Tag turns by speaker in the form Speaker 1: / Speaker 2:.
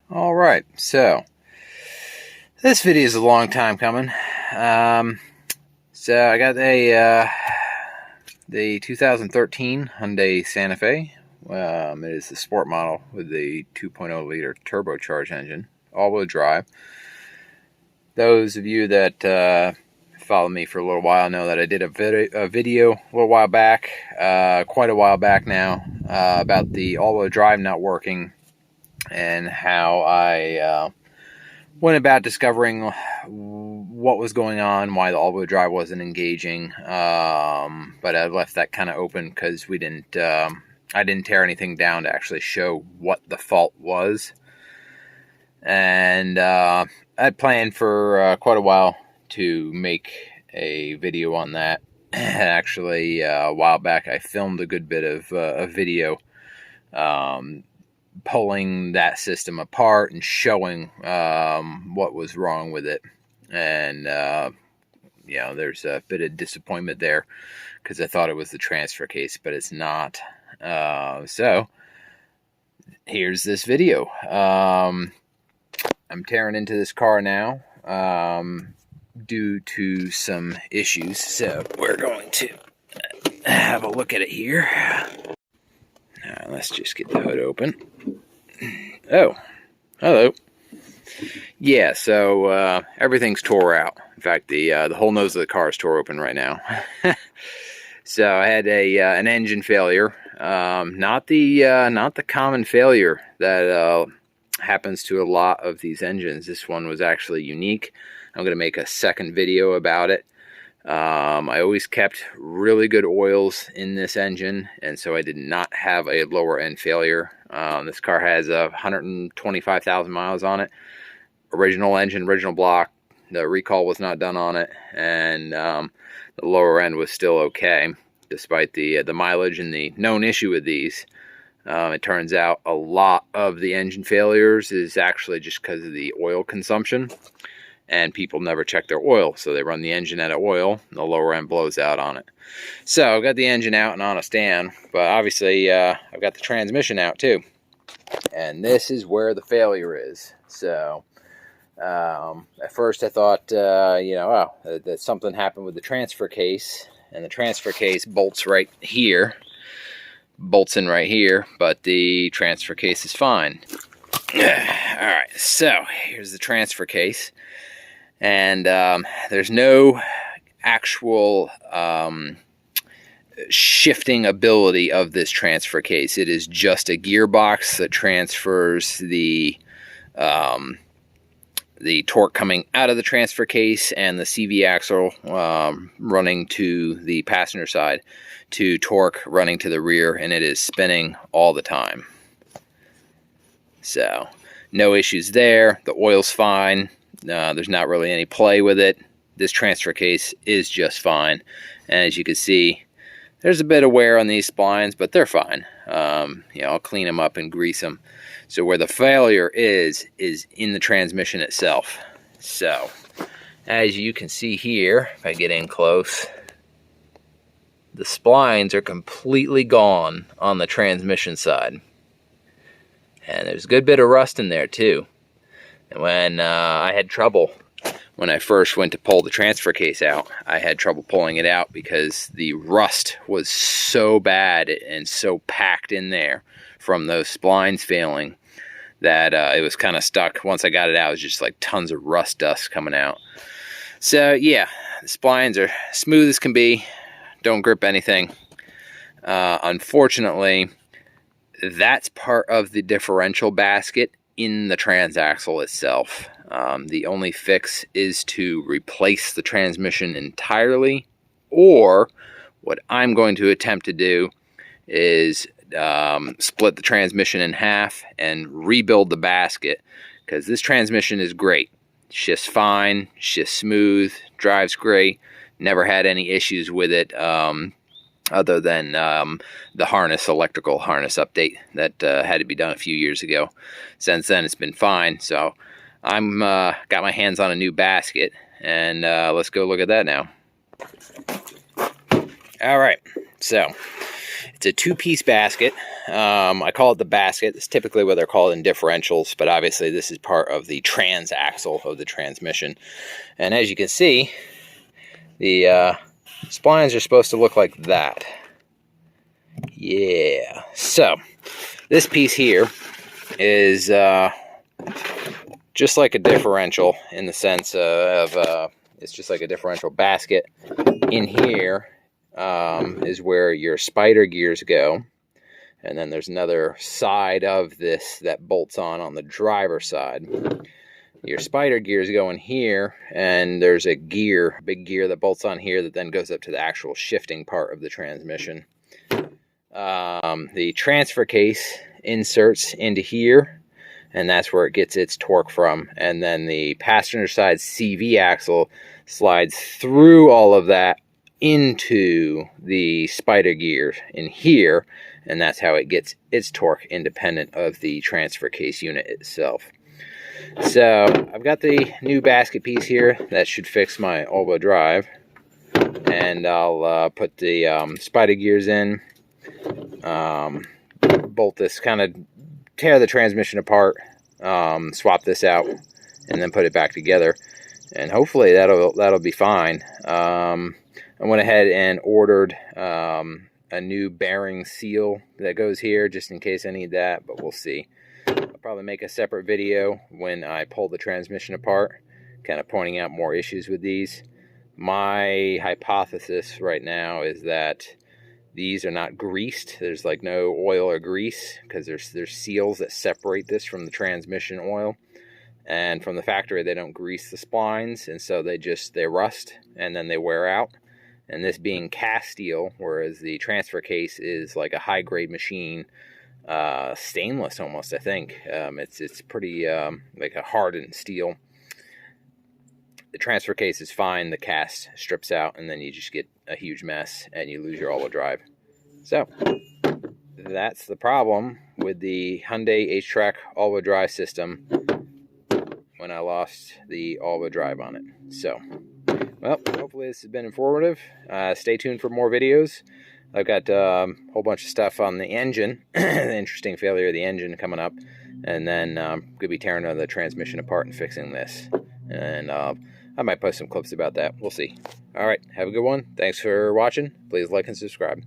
Speaker 1: Alright, so this video is a long time coming. So I got the 2013 Hyundai Santa Fe. It is the sport model with the 2.0 liter turbocharged engine, all-wheel drive. Those of you that follow me for a little while know that I did a video a little while back, quite a while back now, about the all-wheel drive not working and how I went about discovering what was going on, why the all-wheel drive wasn't engaging. But I left that kind of open because I didn't tear anything down to actually show what the fault was. And I planned for quite a while to make a video on that. Actually, a while back, I filmed a good bit of a video pulling that system apart and showing what was wrong with it. And there's a bit of disappointment there because I thought it was the transfer case, but it's not. So here's this video. I'm tearing into this car now due to some issues, so we're going to have a look at it here. Let's just get the hood open. Oh, hello. Yeah, so everything's tore out. In fact, the whole nose of the car is tore open right now. So I had an engine failure. Not the common failure that happens to a lot of these engines. This one was actually unique. I'm going to make a second video about it. I always kept really good oils in this engine, and so I did not have a lower end failure. This car has 125,000 miles on it. Original engine, original block. The recall was not done on it, and the lower end was still okay, despite the mileage and the known issue with these. It turns out a lot of the engine failures is actually just because of the oil consumption, and people never check their oil, so they run the engine out of oil, and the lower end blows out on it. So I've got the engine out and on a stand, but obviously I've got the transmission out too, and this is where the failure is. So at first I thought, that something happened with the transfer case, and the transfer case bolts in right here, but the transfer case is fine. Alright, so here's the transfer case, and there's no actual shifting ability of this transfer case. It is just a gearbox that transfers the torque coming out of the transfer case and the CV axle running to the passenger side to torque running to the rear, and it is spinning all the time. So no issues there. The oil's fine. There's not really any play with it. This transfer case is just fine, and as you can see, there's a bit of wear on these splines, but they're fine. I'll clean them up and grease them. So where the failure is in the transmission itself. So as you can see here, if I get in close, the splines are completely gone on the transmission side, and there's a good bit of rust in there too. And when I had trouble, when I first went to pull the transfer case out, I had trouble pulling it out because the rust was so bad and so packed in there from those splines failing that it was kind of stuck. Once I got it out, it was just like tons of rust dust coming out. So yeah, the splines are smooth as can be, don't grip anything. Unfortunately, that's part of the differential basket in the transaxle itself. The only fix is to replace the transmission entirely, or what I'm going to attempt to do is split the transmission in half and rebuild the basket, because this transmission is great. Shifts fine, shifts smooth, drives great, never had any issues with it other than the electrical harness update that had to be done a few years ago. Since then it's been fine, so I'm got my hands on a new basket, and let's go look at that now. Alright, so It's a two-piece basket. I call it the basket. It's typically what they're called in differentials, but obviously this is part of the transaxle of the transmission. And as you can see, the splines are supposed to look like that. Yeah. So this piece here is just like a differential in the sense of it's just like a differential basket. In here is where your spider gears go, and then there's another side of this that bolts on the driver's side. Your spider gears go in here, and there's a gear, big gear that bolts on here that then goes up to the actual shifting part of the transmission. The transfer case inserts into here, and that's where it gets its torque from. And then the passenger side CV axle slides through all of that into the spider gear in here, and that's how it gets its torque independent of the transfer case unit itself. So I've got the new basket piece here that should fix my all-wheel drive, and I'll put the spider gears in, bolt this, kind of tear the transmission apart, swap this out, and then put it back together, and hopefully that'll be fine. I went ahead and ordered a new bearing seal that goes here just in case I need that, but we'll see. I'll probably make a separate video when I pull the transmission apart, kind of pointing out more issues with these. My hypothesis right now is that these are not greased. There's like no oil or grease because there's seals that separate this from the transmission oil. And from the factory, they don't grease the splines, and so they rust and then they wear out. And this being cast steel, whereas the transfer case is like a high-grade machine, stainless almost, I think. It's pretty like a hardened steel. The transfer case is fine. The cast strips out, and then you just get a huge mess, and you lose your all-wheel drive. So that's the problem with the Hyundai HTRAC all-wheel drive system when I lost the all-wheel drive on it. So, well, hopefully this has been informative. Stay tuned for more videos. I've got a whole bunch of stuff on the engine, the interesting failure of the engine coming up, and then going to be tearing the transmission apart and fixing this. And I might post some clips about that. We'll see. All right, have a good one. Thanks for watching. Please like and subscribe.